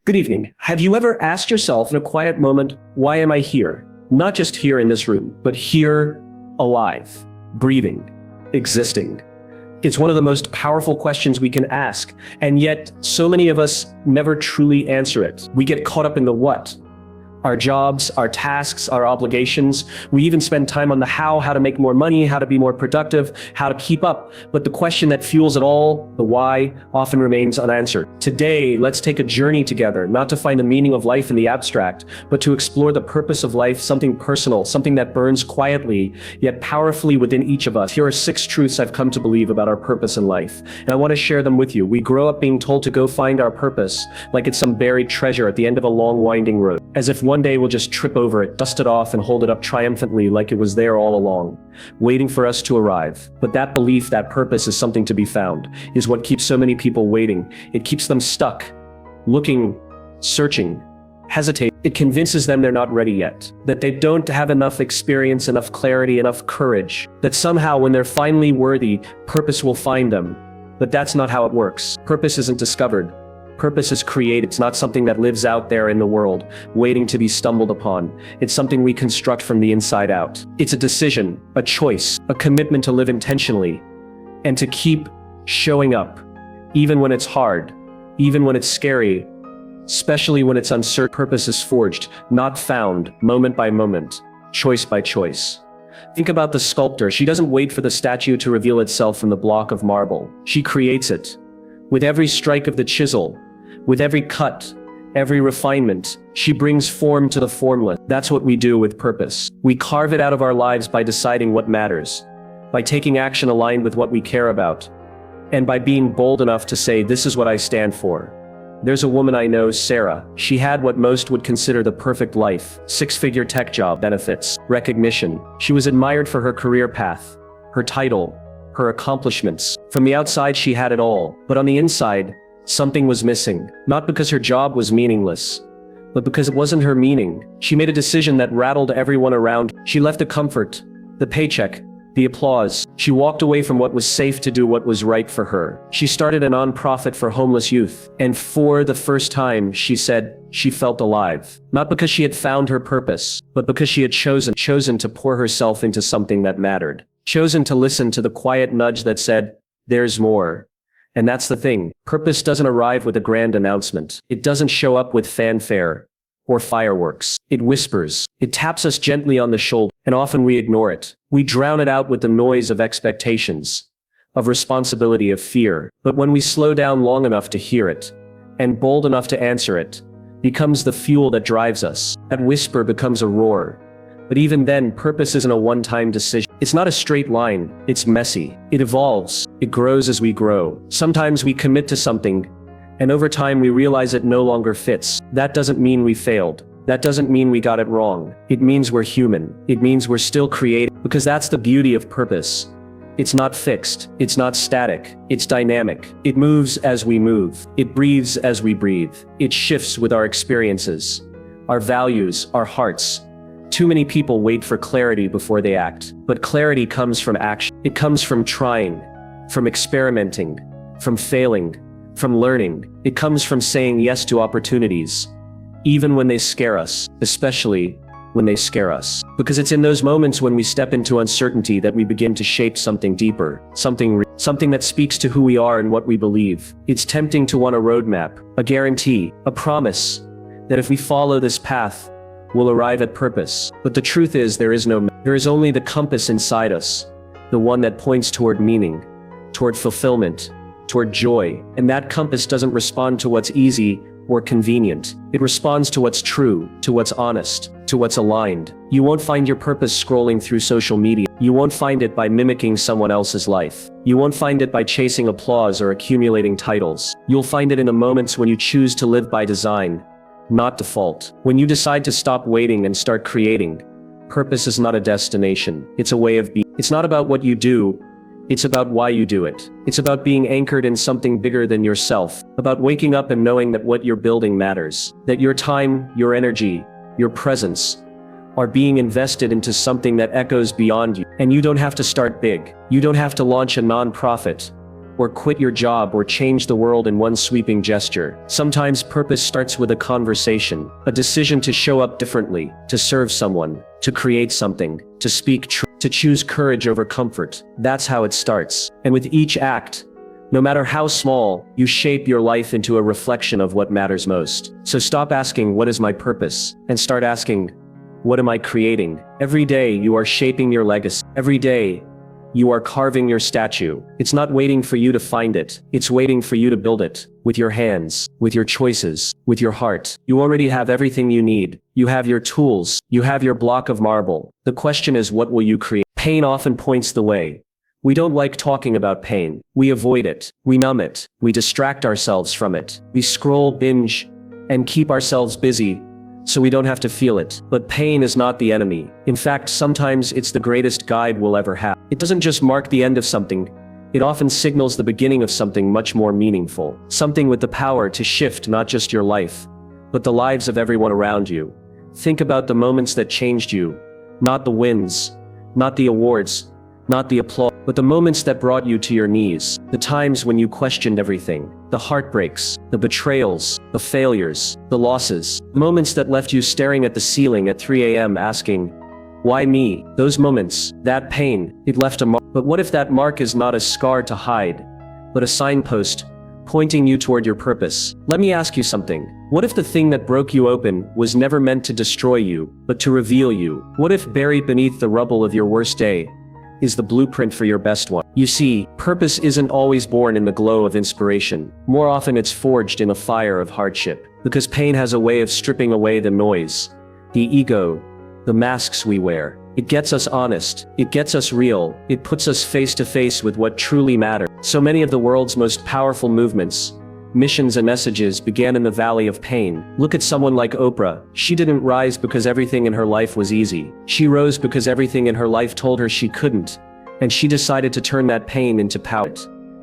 Good evening. Have you ever asked yourself in a quiet moment, why am I here? Not just here in this room, but here, alive, breathing, existing. It's one of the most powerful questions we can ask, and yet so many of us never truly answer it. We get caught up in the what. Our jobs, our tasks, our obligations. We even spend time on the how to make more money, how to be more productive, how to keep up. But the question that fuels it all, the why, often remains unanswered. Today, let's take a journey together, not to find the meaning of life in the abstract, but to explore the purpose of life, something personal, something that burns quietly, yet powerfully within each of us. Here are 6 truths I've come to believe about our purpose in life, and I want to share them with you. We grow up being told to go find our purpose, like it's some buried treasure at the end of a long, winding road, as if one day we'll just trip over it, dust it off, and hold it up triumphantly like it was there all along, waiting for us to arrive. But that belief that purpose is something to be found is what keeps so many people waiting. It keeps them stuck, looking, searching, hesitating. It convinces them they're not ready yet, that they don't have enough experience, enough clarity, enough courage, that somehow when they're finally worthy, purpose will find them. But that's not how it works. Purpose isn't discovered. Purpose is created. It's not something that lives out there in the world, waiting to be stumbled upon. It's something we construct from the inside out. It's a decision, a choice, a commitment to live intentionally, and to keep showing up, even when it's hard, even when it's scary, especially when it's uncertain. Purpose is forged, not found, moment by moment, choice by choice. Think about the sculptor. She doesn't wait for the statue to reveal itself from the block of marble. She creates it. With every strike of the chisel, with every cut, every refinement, she brings form to the formless. That's what we do with purpose. We carve it out of our lives by deciding what matters, by taking action aligned with what we care about, and by being bold enough to say, this is what I stand for. There's a woman I know, Sarah. She had what most would consider the perfect life: 6-figure tech job, benefits, recognition. She was admired for her career path, her title, her accomplishments. From the outside, she had it all, but on the inside, something was missing. Not because her job was meaningless, but because it wasn't her meaning. She made a decision that rattled everyone around. She left the comfort, the paycheck, the applause. She walked away from what was safe to do what was right for her. She started a nonprofit for homeless youth, and for the first time, she said she felt alive. Not because she had found her purpose, but because she had chosen to pour herself into something that mattered. Chosen to listen to the quiet nudge that said, there's more. And that's the thing. Purpose doesn't arrive with a grand announcement. It doesn't show up with fanfare or fireworks. It whispers. It taps us gently on the shoulder, and often we ignore it. We drown it out with the noise of expectations, of responsibility, of fear. But when we slow down long enough to hear it, and bold enough to answer it, becomes the fuel that drives us. That whisper becomes a roar. But even then, purpose isn't a one-time decision. It's not a straight line. It's messy. It evolves. It grows as we grow. Sometimes we commit to something, and over time we realize it no longer fits. That doesn't mean we failed. That doesn't mean we got it wrong. It means we're human. It means we're still creating, because that's the beauty of purpose. It's not fixed. It's not static. It's dynamic. It moves as we move. It breathes as we breathe. It shifts with our experiences, our values, our hearts. Too many people wait for clarity before they act. But clarity comes from action. It comes from trying, from experimenting, from failing, from learning. It comes from saying yes to opportunities, even when they scare us, especially when they scare us. Because it's in those moments when we step into uncertainty that we begin to shape something deeper, something that speaks to who we are and what we believe. It's tempting to want a roadmap, a guarantee, a promise that if we follow this path, we'll arrive at purpose. But the truth is, there is only the compass inside us, the one that points toward meaning, toward fulfillment, toward joy. And that compass doesn't respond to what's easy or convenient. It responds to what's true, to what's honest, to what's aligned. You won't find your purpose scrolling through social media. You won't find it by mimicking someone else's life. You won't find it by chasing applause or accumulating titles. You'll find it in the moments when you choose to live by design, not default. When you decide to stop waiting and start creating. Purpose is not a destination. It's a way of being. It's not about what you do. It's about why you do it. It's about being anchored in something bigger than yourself. About waking up and knowing that what you're building matters. That your time, your energy, your presence are being invested into something that echoes beyond you. And you don't have to start big. You don't have to launch a nonprofit or quit your job, or change the world in one sweeping gesture. Sometimes purpose starts with a conversation, a decision to show up differently, to serve someone, to create something, to speak truth, to choose courage over comfort. That's how it starts. And with each act, no matter how small, you shape your life into a reflection of what matters most. So stop asking, what is my purpose? And start asking, what am I creating? Every day you are shaping your legacy. Every day you are carving your statue. It's not waiting for you to find it. It's waiting for you to build it. With your hands, with your choices, with your heart. You already have everything you need. You have your tools. You have your block of marble. The question is, what will you create? Pain often points the way. We don't like talking about pain. We avoid it. We numb it. We distract ourselves from it. We scroll, binge, and keep ourselves busy so we don't have to feel it. But pain is not the enemy. In fact, sometimes it's the greatest guide we'll ever have. It doesn't just mark the end of something. It often signals the beginning of something much more meaningful. Something with the power to shift not just your life, but the lives of everyone around you. Think about the moments that changed you. Not the wins, not the awards, not the applause, but the moments that brought you to your knees. The times when you questioned everything. The heartbreaks, the betrayals, the failures, the losses. Moments that left you staring at the ceiling at 3 a.m. asking, why me? Those moments, that pain, it left a mark. But what if that mark is not a scar to hide, but a signpost pointing you toward your purpose? Let me ask you something. What if the thing that broke you open was never meant to destroy you, but to reveal you? What if buried beneath the rubble of your worst day is the blueprint for your best one? You see, purpose isn't always born in the glow of inspiration. More often it's forged in a fire of hardship. Because pain has a way of stripping away the noise, the ego, the masks we wear. It gets us honest. It gets us real. It puts us face to face with what truly matters. So many of the world's most powerful movements, missions and messages began in the valley of pain. Look at someone like Oprah. She didn't rise because everything in her life was easy. She rose because everything in her life told her she couldn't. And she decided to turn that pain into power.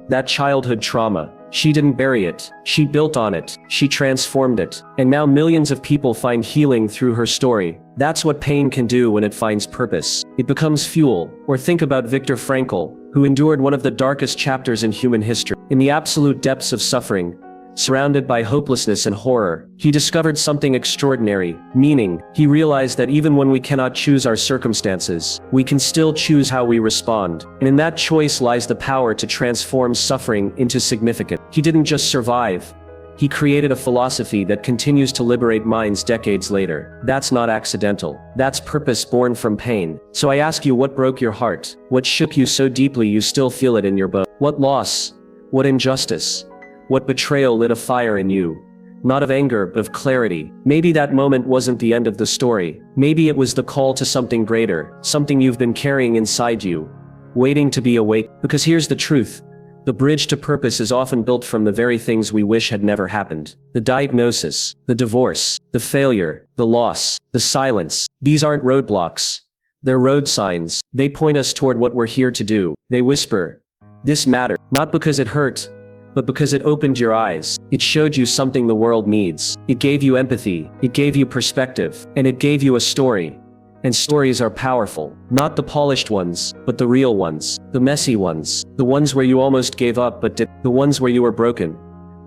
That childhood trauma, she didn't bury it. She built on it. She transformed it. And now millions of people find healing through her story. That's what pain can do when it finds purpose. It becomes fuel. Or think about Viktor Frankl, who endured one of the darkest chapters in human history. In the absolute depths of suffering, surrounded by hopelessness and horror, he discovered something extraordinary, meaning. He realized that even when we cannot choose our circumstances, we can still choose how we respond. And in that choice lies the power to transform suffering into significance. He didn't just survive. He created a philosophy that continues to liberate minds decades later. That's not accidental. That's purpose born from pain. So I ask you, what broke your heart? What shook you so deeply you still feel it in your bones? What loss? What injustice? What betrayal lit a fire in you? Not of anger, but of clarity. Maybe that moment wasn't the end of the story. Maybe it was the call to something greater, something you've been carrying inside you, waiting to be awake. Because here's the truth. The bridge to purpose is often built from the very things we wish had never happened. The diagnosis, the divorce, the failure, the loss, the silence. These aren't roadblocks. They're road signs. They point us toward what we're here to do. They whisper, this matters. Not because it hurt, but because it opened your eyes. It showed you something the world needs. It gave you empathy. It gave you perspective. And it gave you a story. And stories are powerful. Not the polished ones, but the real ones. The messy ones. The ones where you almost gave up but did. The ones where you were broken,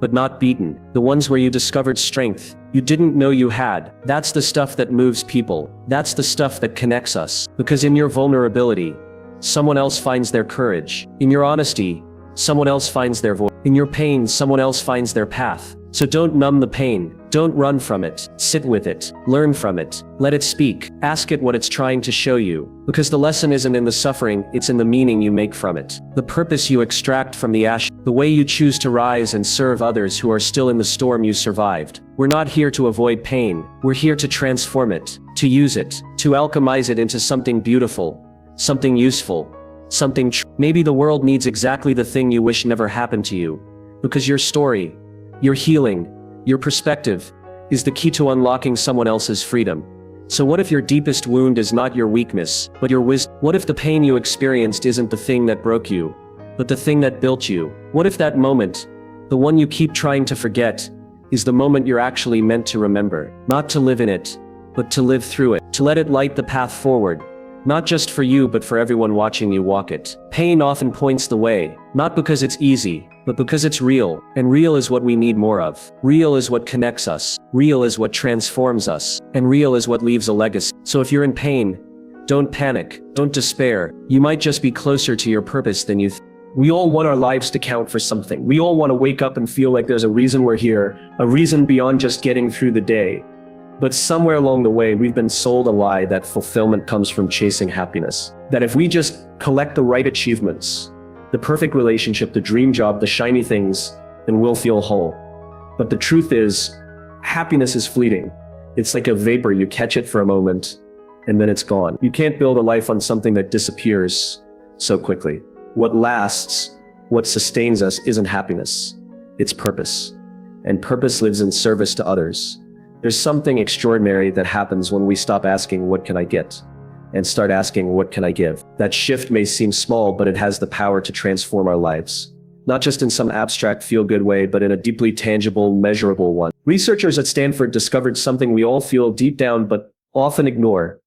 but not beaten. The ones where you discovered strength you didn't know you had. That's the stuff that moves people. That's the stuff that connects us. Because in your vulnerability, someone else finds their courage. In your honesty, someone else finds their voice. In your pain, someone else finds their path. So don't numb the pain. Don't run from it. Sit with it. Learn from it. Let it speak. Ask it what it's trying to show you. Because the lesson isn't in the suffering, it's in the meaning you make from it. The purpose you extract from the ash. The way you choose to rise and serve others who are still in the storm you survived. We're not here to avoid pain. We're here to transform it. To use it. To alchemize it into something beautiful. Something useful. Something true. Maybe the world needs exactly the thing you wish never happened to you. Because your story, your healing, your perspective, is the key to unlocking someone else's freedom. So what if your deepest wound is not your weakness, but your wisdom? What if the pain you experienced isn't the thing that broke you, but the thing that built you? What if that moment, the one you keep trying to forget, is the moment you're actually meant to remember? Not to live in it, but to live through it. To let it light the path forward. Not just for you, but for everyone watching you walk it. Pain often points the way, not because it's easy, but because it's real. And real is what we need more of. Real is what connects us. Real is what transforms us. And real is what leaves a legacy. So if you're in pain, don't panic. Don't despair. You might just be closer to your purpose than you think. We all want our lives to count for something. We all want to wake up and feel like there's a reason we're here, a reason beyond just getting through the day. But somewhere along the way, we've been sold a lie that fulfillment comes from chasing happiness. That if we just collect the right achievements, the perfect relationship, the dream job, the shiny things, then we'll feel whole. But the truth is, happiness is fleeting. It's like a vapor. You catch it for a moment, and then it's gone. You can't build a life on something that disappears so quickly. What lasts, what sustains us isn't happiness, it's purpose. And purpose lives in service to others. There's something extraordinary that happens when we stop asking, what can I get? And start asking, what can I give? That shift may seem small, but it has the power to transform our lives. Not just in some abstract feel-good way, but in a deeply tangible, measurable one. Researchers at Stanford discovered something we all feel deep down but often ignore.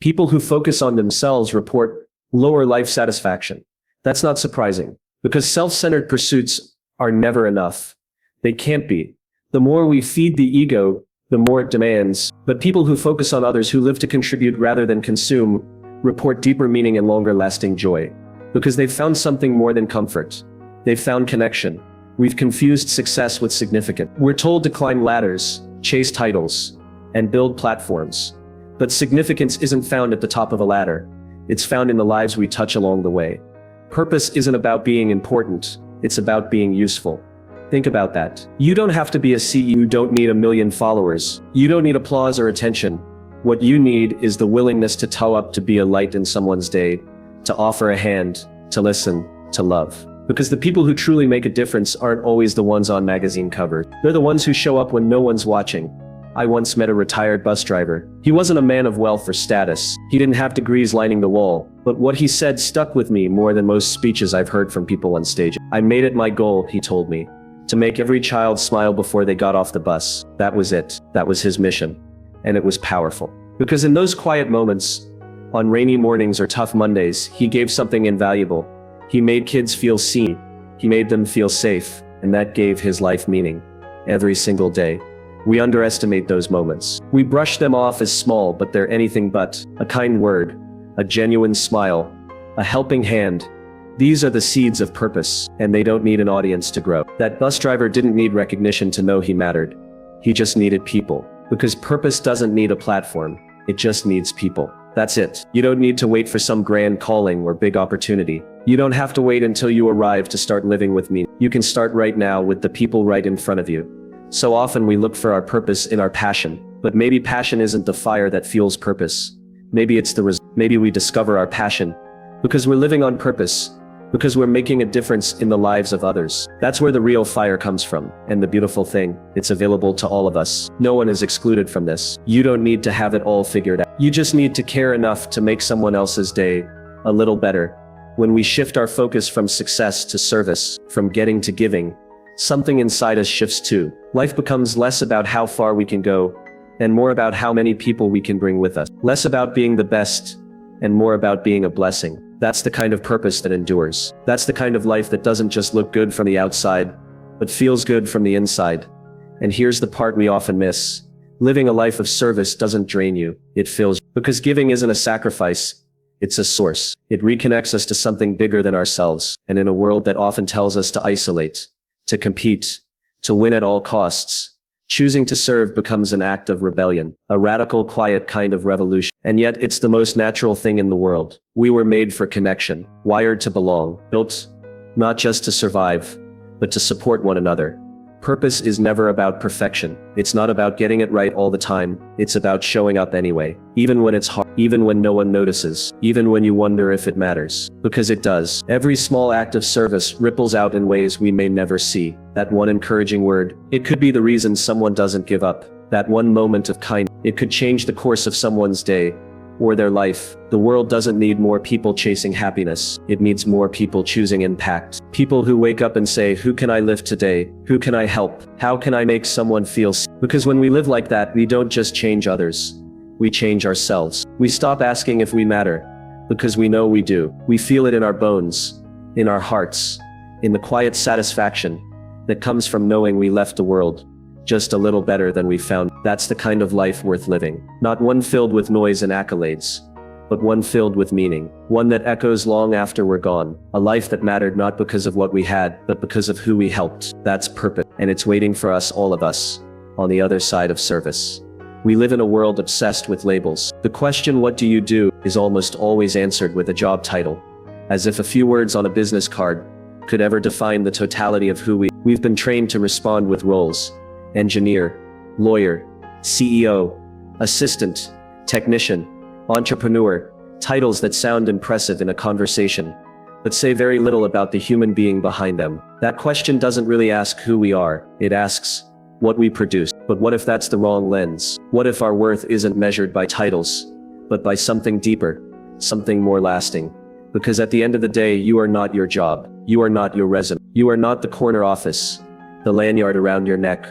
People who focus on themselves report lower life satisfaction. That's not surprising, because self-centered pursuits are never enough. They can't be. The more we feed the ego, the more it demands. But people who focus on others, who live to contribute rather than consume, report deeper meaning and longer lasting joy. Because they've found something more than comfort. They've found connection. We've confused success with significance. We're told to climb ladders, chase titles, and build platforms. But significance isn't found at the top of a ladder. It's found in the lives we touch along the way. Purpose isn't about being important. It's about being useful. Think about that. You don't have to be a CEO. You don't need 1 million followers. You don't need applause or attention. What you need is the willingness to toe up, to be a light in someone's day, to offer a hand, to listen, to love. Because the people who truly make a difference aren't always the ones on magazine covers. They're the ones who show up when no one's watching. I once met a retired bus driver. He wasn't a man of wealth or status. He didn't have degrees lining the wall. But what he said stuck with me more than most speeches I've heard from people on stage. I made it my goal, he told me, to make every child smile before they got off the bus. That was it. That was his mission. And it was powerful. Because in those quiet moments, on rainy mornings or tough Mondays, he gave something invaluable. He made kids feel seen. He made them feel safe. And that gave his life meaning. Every single day. We underestimate those moments. We brush them off as small, but they're anything but. A kind word, a genuine smile, a helping hand. These are the seeds of purpose, and they don't need an audience to grow. That bus driver didn't need recognition to know he mattered. He just needed people. Because purpose doesn't need a platform. It just needs people. That's it. You don't need to wait for some grand calling or big opportunity. You don't have to wait until you arrive to start living with meaning. You can start right now with the people right in front of you. So often we look for our purpose in our passion, but maybe passion isn't the fire that fuels purpose. Maybe it's the result. Maybe we discover our passion because we're living on purpose, because we're making a difference in the lives of others. That's where the real fire comes from. And the beautiful thing, it's available to all of us. No one is excluded from this. You don't need to have it all figured out. You just need to care enough to make someone else's day a little better. When we shift our focus from success to service, from getting to giving, something inside us shifts too. Life becomes less about how far we can go, and more about how many people we can bring with us. Less about being the best, and more about being a blessing. That's the kind of purpose that endures. That's the kind of life that doesn't just look good from the outside, but feels good from the inside. And here's the part we often miss. Living a life of service doesn't drain you, it fills you. Because giving isn't a sacrifice, it's a source. It reconnects us to something bigger than ourselves. And in a world that often tells us to isolate, to compete, to win at all costs, choosing to serve becomes an act of rebellion, a radical, quiet kind of revolution. And yet it's the most natural thing in the world. We were made for connection, wired to belong, built not just to survive, but to support one another. Purpose is never about perfection. It's not about getting it right all the time. It's about showing up anyway, even when it's hard, even when no one notices, even when you wonder if it matters. Because it does. Every small act of service ripples out in ways we may never see. That one encouraging word, it could be the reason someone doesn't give up. That one moment of kindness, it could change the course of someone's day or their life. The world doesn't need more people chasing happiness. It needs more people choosing impact. People who wake up and say, who can I lift today? Who can I help? How can I make someone feel safe? Because when we live like that, we don't just change others. We change ourselves. We stop asking if we matter, Because we know we do. We feel it in our bones, in our hearts, in the quiet satisfaction that comes from knowing we left the world just a little better than we found. That's the kind of life worth living. Not one filled with noise and accolades, but one filled with meaning. One that echoes long after we're gone. A life that mattered not because of what we had, but because of who we helped. That's purpose, and it's waiting for us, all of us, on the other side of service. We live in a world obsessed with labels. The question, "What do you do?" is almost always answered with a job title, as if a few words on a business card could ever define the totality of who we've been trained to respond with roles: engineer, lawyer, CEO, assistant, technician, entrepreneur, titles that sound impressive in a conversation, but say very little about the human being behind them. That question doesn't really ask who we are, it asks what we produce. But what if that's the wrong lens? What if our worth isn't measured by titles, but by something deeper, something more lasting? Because at the end of the day, you are not your job. You are not your resume. You are not the corner office, the lanyard around your neck,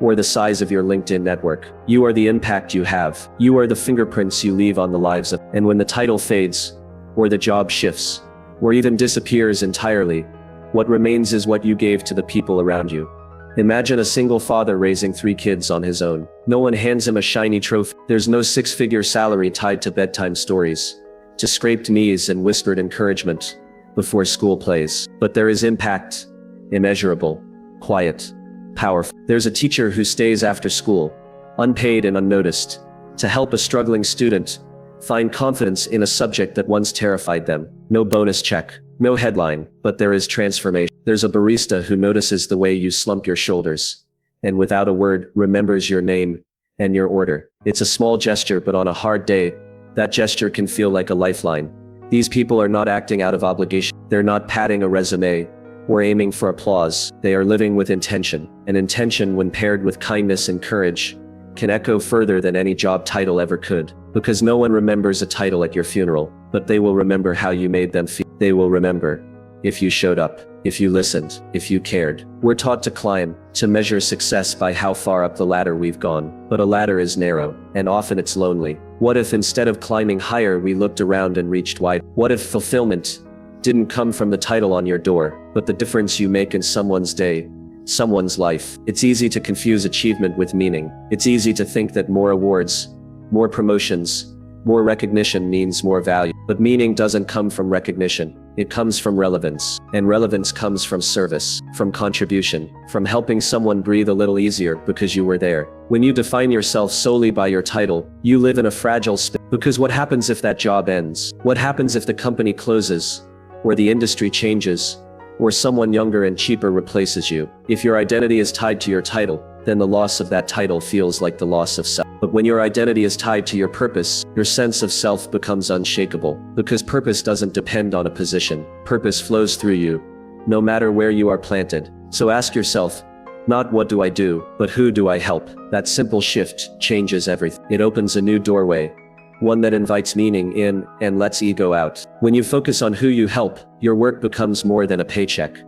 or the size of your LinkedIn network. You are the impact you have. You are the fingerprints you leave on the lives of. And when the title fades, or the job shifts, or even disappears entirely, what remains is what you gave to the people around you. Imagine a single father raising 3 kids on his own. No one hands him a shiny trophy. There's no 6-figure salary tied to bedtime stories, to scraped knees and whispered encouragement before school plays. But there is impact, immeasurable, quiet, powerful. There's a teacher who stays after school, unpaid and unnoticed, to help a struggling student find confidence in a subject that once terrified them. No bonus check, no headline, but there is transformation. There's a barista who notices the way you slump your shoulders, and without a word, remembers your name and your order. It's a small gesture, but on a hard day, that gesture can feel like a lifeline. These people are not acting out of obligation. They're not padding a resume or aiming for applause. They are living with intention. And intention, when paired with kindness and courage, can echo further than any job title ever could. Because no one remembers a title at your funeral, but they will remember how you made them feel. They will remember if you showed up, if you listened, if you cared. We're taught to climb, to measure success by how far up the ladder we've gone. But a ladder is narrow, and often it's lonely. What if instead of climbing higher, we looked around and reached wide? What if fulfillment didn't come from the title on your door, but the difference you make in someone's day, someone's life? It's easy to confuse achievement with meaning. It's easy to think that more awards, more promotions, more recognition means more value. But meaning doesn't come from recognition. It comes from relevance. And relevance comes from service, from contribution, from helping someone breathe a little easier because you were there. When you define yourself solely by your title, you live in a fragile space. Because what happens if that job ends? What happens if the company closes, or the industry changes, or someone younger and cheaper replaces you? If your identity is tied to your title, then the loss of that title feels like the loss of self. But when your identity is tied to your purpose, your sense of self becomes unshakable. Because purpose doesn't depend on a position. Purpose flows through you, no matter where you are planted. So ask yourself, not what do I do, but who do I help? That simple shift changes everything. It opens a new doorway, one that invites meaning in and lets ego out. When you focus on who you help, your work becomes more than a paycheck.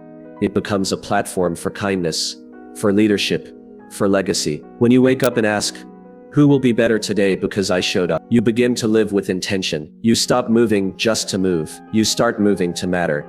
It becomes a platform for kindness, for leadership, for legacy. When you wake up and ask, who will be better today because I showed up? You begin to live with intention. You stop moving just to move. You start moving to matter.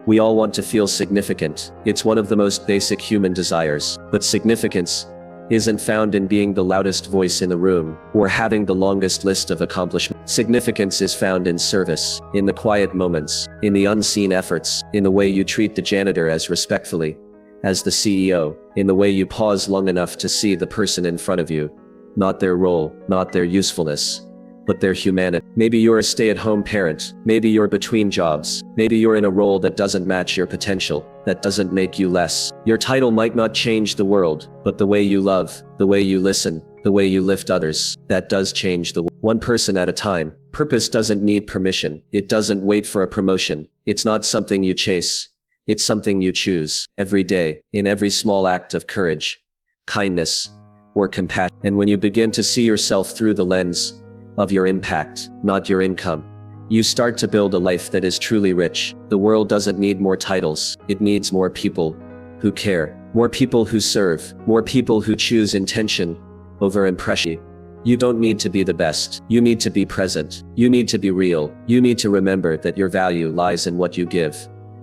We all want to feel significant. It's one of the most basic human desires. But significance isn't found in being the loudest voice in the room, or having the longest list of accomplishments. Significance is found in service, in the quiet moments, in the unseen efforts, in the way you treat the janitor as respectfully as the CEO, in the way you pause long enough to see the person in front of you. Not their role, not their usefulness, but their humanity. Maybe you're a stay-at-home parent. Maybe you're between jobs. Maybe you're in a role that doesn't match your potential, that doesn't make you less. Your title might not change the world, but the way you love, the way you listen, the way you lift others, that does change the world. One person at a time. Purpose doesn't need permission. It doesn't wait for a promotion. It's not something you chase. It's something you choose every day, in every small act of courage, kindness, or compassion. And when you begin to see yourself through the lens of your impact, not your income, you start to build a life that is truly rich. The world doesn't need more titles. It needs more people who care, more people who serve, more people who choose intention over impression. You don't need to be the best. You need to be present. You need to be real. You need to remember that your value lies in what you give,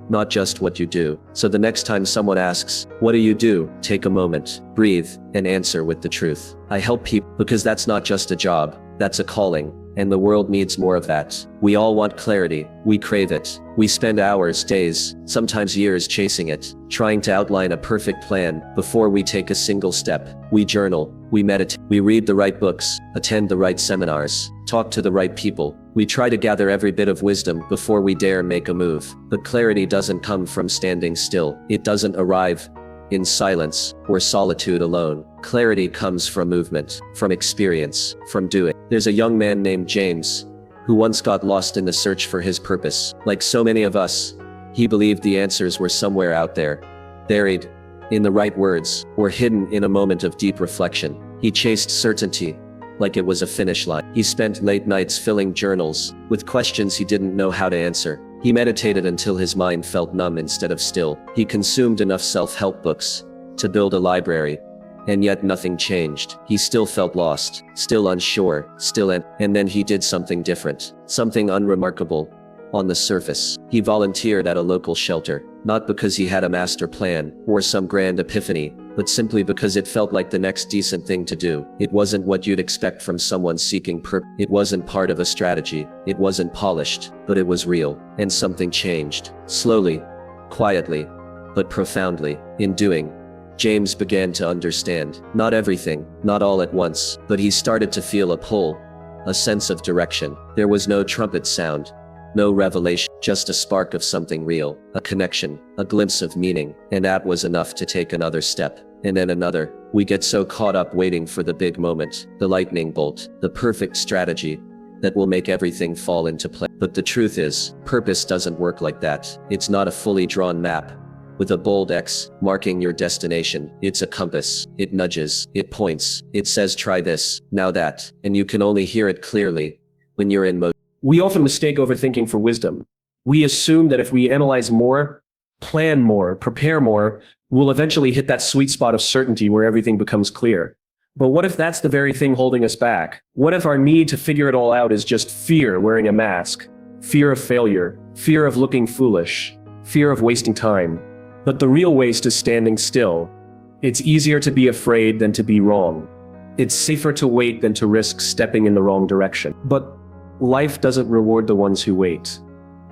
not just what you do. So the next time someone asks, "What do you do?" take a moment, breathe, and answer with the truth. I help people because that's not just a job, that's a calling. And the world needs more of that. We all want clarity. We crave it. We spend hours, days, sometimes years chasing it, trying to outline a perfect plan before we take a single step. We journal, we meditate, we read the right books, attend the right seminars, talk to the right people. We try to gather every bit of wisdom before we dare make a move. But clarity doesn't come from standing still. It doesn't arrive in silence or solitude alone. Clarity comes from movement, from experience, from doing. There's a young man named James who once got lost in the search for his purpose. Like so many of us, he believed the answers were somewhere out there, buried in the right words, or hidden in a moment of deep reflection. He chased certainty like it was a finish line. He spent late nights filling journals with questions he didn't know how to answer. He meditated until his mind felt numb instead of still. He consumed enough self-help books to build a library, and yet nothing changed. He still felt lost, still unsure, and then he did something different, something unremarkable on the surface. He volunteered at a local shelter, not because he had a master plan or some grand epiphany, but simply because it felt like the next decent thing to do. It wasn't what you'd expect from someone seeking purpose. It wasn't part of a strategy. It wasn't polished, but it was real. And something changed. Slowly, quietly, but profoundly. In doing, James began to understand. Not everything, not all at once, but he started to feel a pull, a sense of direction. There was no trumpet sound, no revelation, just a spark of something real, a connection, a glimpse of meaning, and that was enough to take another step, and then another. We get so caught up waiting for the big moment, the lightning bolt, the perfect strategy that will make everything fall into place. But the truth is, purpose doesn't work like that. It's not a fully drawn map with a bold X marking your destination. It's a compass. It nudges, it points, it says try this, now that, and you can only hear it clearly when you're in motion. We often mistake overthinking for wisdom. We assume that if we analyze more, plan more, prepare more, we'll eventually hit that sweet spot of certainty where everything becomes clear. But what if that's the very thing holding us back? What if our need to figure it all out is just fear wearing a mask? Fear of failure, fear of looking foolish, fear of wasting time. But the real waste is standing still. It's easier to be afraid than to be wrong. It's safer to wait than to risk stepping in the wrong direction. But life doesn't reward the ones who wait.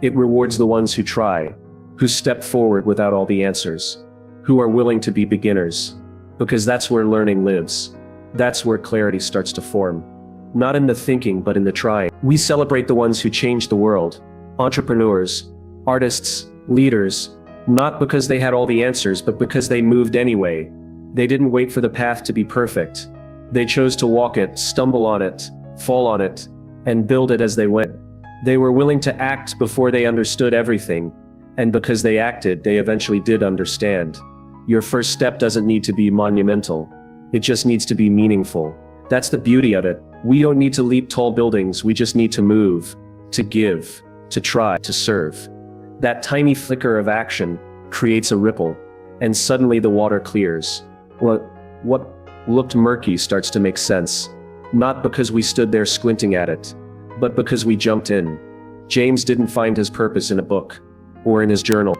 It rewards the ones who try, who step forward without all the answers, who are willing to be beginners. Because that's where learning lives. That's where clarity starts to form. Not in the thinking, but in the trying. We celebrate the ones who changed the world. Entrepreneurs, artists, leaders, not because they had all the answers, but because they moved anyway. They didn't wait for the path to be perfect. They chose to walk it, stumble on it, fall on it, and build it as they went. They were willing to act before they understood everything, and because they acted, they eventually did understand. Your first step doesn't need to be monumental. It just needs to be meaningful. That's the beauty of it. We don't need to leap tall buildings, we just need to move, to give, to try, to serve. That tiny flicker of action creates a ripple, and suddenly the water clears. What looked murky starts to make sense. Not because we stood there squinting at it, but because we jumped in. James didn't find his purpose in a book or in his journal.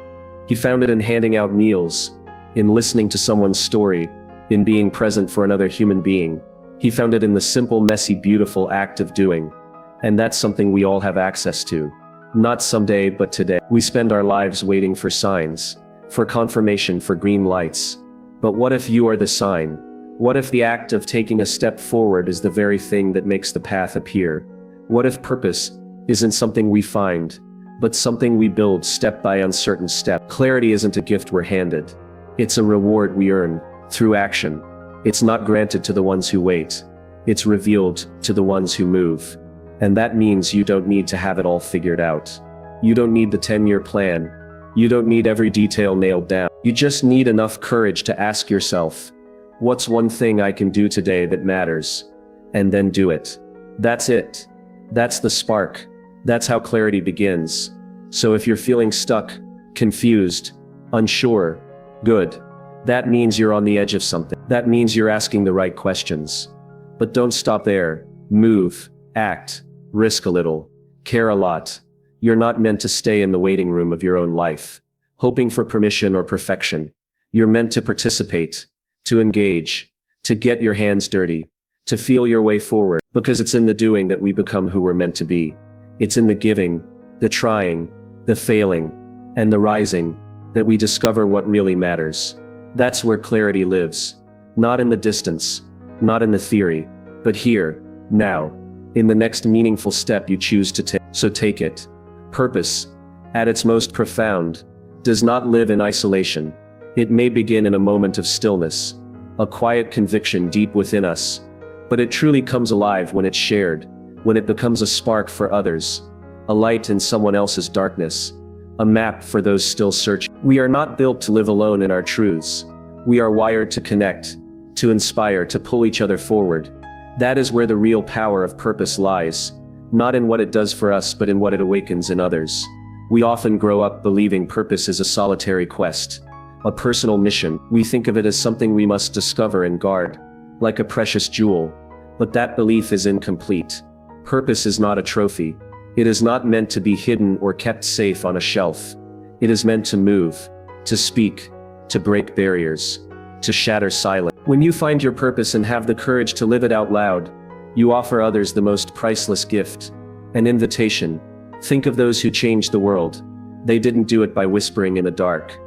He found it in handing out meals, in listening to someone's story, in being present for another human being. He found it in the simple, messy, beautiful act of doing. And that's something we all have access to. Not someday, but today. We spend our lives waiting for signs, for confirmation, for green lights. But what if you are the sign? What if the act of taking a step forward is the very thing that makes the path appear? What if purpose isn't something we find, but something we build step by uncertain step? Clarity isn't a gift we're handed. It's a reward we earn through action. It's not granted to the ones who wait. It's revealed to the ones who move. And that means you don't need to have it all figured out. You don't need the 10-year plan. You don't need every detail nailed down. You just need enough courage to ask yourself, what's one thing I can do today that matters? And then do it. That's it. That's the spark. That's how clarity begins. So if you're feeling stuck, confused, unsure, good. That means you're on the edge of something. That means you're asking the right questions. But don't stop there. Move, act, risk a little, care a lot. You're not meant to stay in the waiting room of your own life, hoping for permission or perfection. You're meant to participate, to engage, to get your hands dirty, to feel your way forward, because it's in the doing that we become who we're meant to be. It's in the giving, the trying, the failing, and the rising that we discover what really matters. That's where clarity lives. Not in the distance, not in the theory, but here, now, in the next meaningful step you choose to take. So take it. Purpose, at its most profound, does not live in isolation. It may begin in a moment of stillness, a quiet conviction deep within us, but it truly comes alive when it's shared, when it becomes a spark for others, a light in someone else's darkness, a map for those still searching. We are not built to live alone in our truths. We are wired to connect, to inspire, to pull each other forward. That is where the real power of purpose lies, not in what it does for us but in what it awakens in others. We often grow up believing purpose is a solitary quest, a personal mission. We think of it as something we must discover and guard, like a precious jewel. But that belief is incomplete. Purpose is not a trophy. It is not meant to be hidden or kept safe on a shelf. It is meant to move, to speak, to break barriers, to shatter silence. When you find your purpose and have the courage to live it out loud, you offer others the most priceless gift, an invitation. Think of those who changed the world. They didn't do it by whispering in the dark.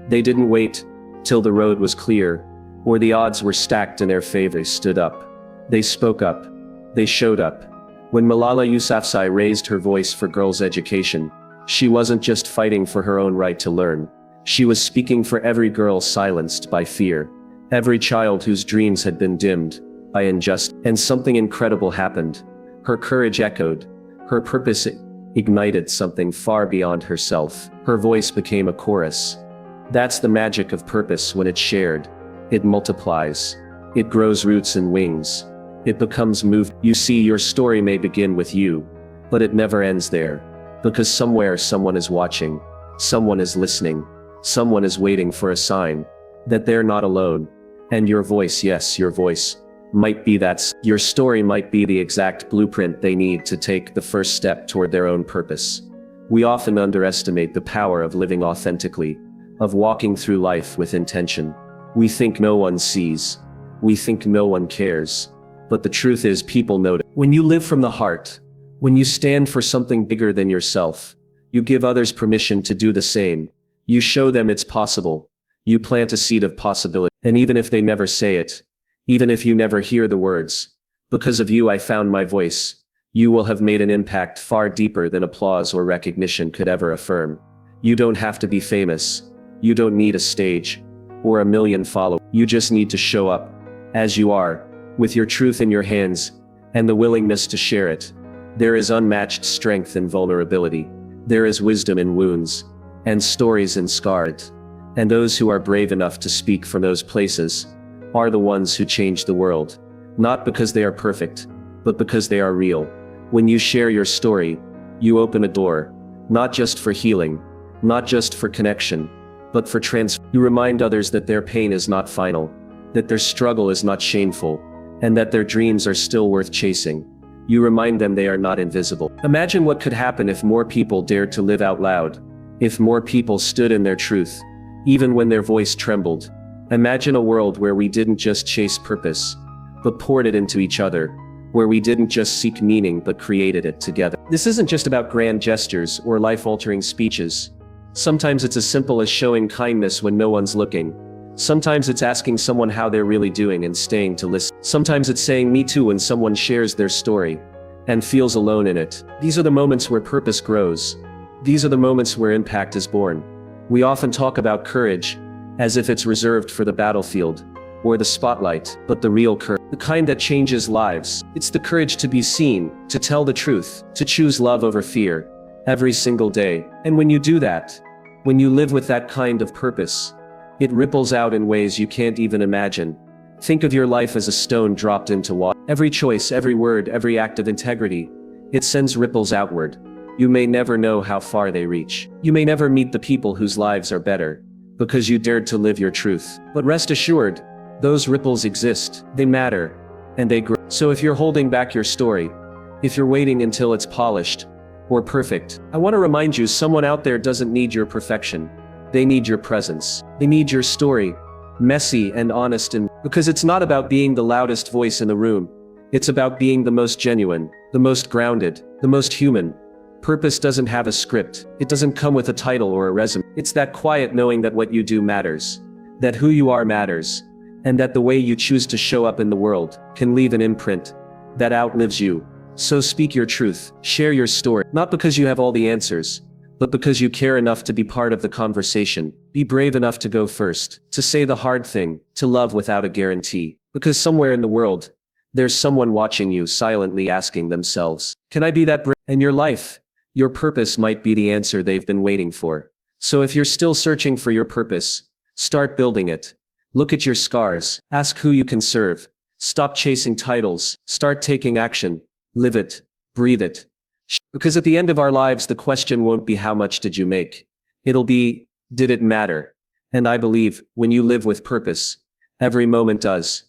They didn't wait till the road was clear, or the odds were stacked in their favor. They stood up. They spoke up. They showed up. When Malala Yousafzai raised her voice for girls' education, she wasn't just fighting for her own right to learn. She was speaking for every girl silenced by fear, every child whose dreams had been dimmed by injustice. And something incredible happened. Her courage echoed. Her purpose ignited something far beyond herself. Her voice became a chorus. That's the magic of purpose. When it's shared, it multiplies. It grows roots and wings. It becomes moved. You see, your story may begin with you, but it never ends there. Because somewhere someone is watching, someone is listening, someone is waiting for a sign that they're not alone. And your voice, yes, your voice, might be your story might be the exact blueprint they need to take the first step toward their own purpose. We often underestimate the power of living authentically, of walking through life with intention. We think no one sees. We think no one cares. But the truth is, people notice. When you live from the heart, when you stand for something bigger than yourself, you give others permission to do the same. You show them it's possible. You plant a seed of possibility. And even if they never say it, even if you never hear the words, "Because of you I found my voice," you will have made an impact far deeper than applause or recognition could ever affirm. You don't have to be famous. You don't need a stage or a million followers. You just need to show up as you are, with your truth in your hands and the willingness to share it. There is unmatched strength in vulnerability. There is wisdom in wounds and stories in scars. And those who are brave enough to speak from those places are the ones who change the world. Not because they are perfect, but because they are real. When you share your story, you open a door, not just for healing, not just for connection, but for You remind others that their pain is not final, that their struggle is not shameful, and that their dreams are still worth chasing. You remind them they are not invisible. Imagine what could happen if more people dared to live out loud, if more people stood in their truth, even when their voice trembled. Imagine a world where we didn't just chase purpose, but poured it into each other, where we didn't just seek meaning but created it together. This isn't just about grand gestures or life-altering speeches. Sometimes it's as simple as showing kindness when no one's looking. Sometimes it's asking someone how they're really doing and staying to listen. Sometimes it's saying "me too" when someone shares their story and feels alone in it. These are the moments where purpose grows. These are the moments where impact is born. We often talk about courage as if it's reserved for the battlefield or the spotlight, but the real courage, the kind that changes lives, it's the courage to be seen, to tell the truth, to choose love over fear every single day. And when you do that, when you live with that kind of purpose, it ripples out in ways you can't even imagine. Think of your life as a stone dropped into water. Every choice, every word, every act of integrity, it sends ripples outward. You may never know how far they reach. You may never meet the people whose lives are better, because you dared to live your truth. But rest assured, those ripples exist, they matter, and they grow. So if you're holding back your story, if you're waiting until it's polished or perfect, I want to remind you, someone out there doesn't need your perfection. They need your presence. They need your story, messy and honest, and because it's not about being the loudest voice in the room. It's about being the most genuine, the most grounded, the most human. Purpose doesn't have a script. It doesn't come with a title or a resume. It's that quiet knowing that what you do matters, that who you are matters, and that the way you choose to show up in the world can leave an imprint that outlives you. So speak your truth, share your story, not because you have all the answers, but because you care enough to be part of the conversation. Be brave enough to go first, to say the hard thing, to love without a guarantee. Because somewhere in the world, there's someone watching you silently asking themselves, can I be that brave? And your life, your purpose might be the answer they've been waiting for. So if you're still searching for your purpose, start building it. Look at your scars, ask who you can serve. Stop chasing titles, start taking action. Live it, breathe it. Because at the end of our lives, the question won't be how much did you make? It'll be, did it matter? And I believe, when you live with purpose, every moment does.